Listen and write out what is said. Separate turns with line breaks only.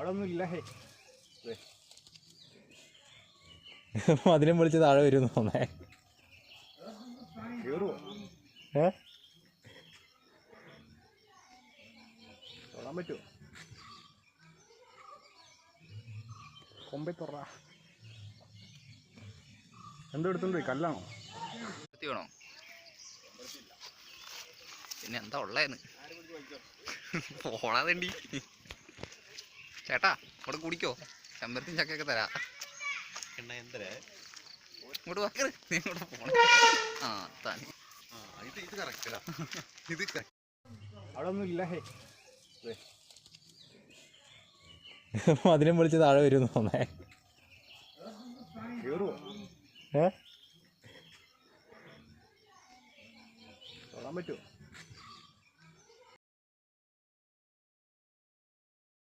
അവിടെ ഒന്നും ഇല്ല. ഹേ
അതിനും വിളിച്ച് താഴെ വരുമെന്ന് തോന്നേ.
തൊടാൻ പറ്റുമോ? കൊമ്പേ തൊറ. എന്തോ എടുത്തോണ്ട് പോയി? കല്ലാണോ?
വേണോ? പിന്നെ എന്താ ഉള്ളേന്ന് പോണാതണ്ടി. ചേട്ടാ ഇവിടെ കുടിക്കോ? ചെമ്പരത്തിയും ചക്കയൊക്കെ തരാ. ഇങ്ങോട്ട് വാക്കറ്, നീ ഇങ്ങോട്ട് പോണ. ആ താനെ
അവിടെ ഒന്നും ഇല്ല. ഹേ
അതിനും വിളിച്ച് താഴെ വരുമെന്ന് തോന്നേ.
തൊടാൻ പറ്റുമോ?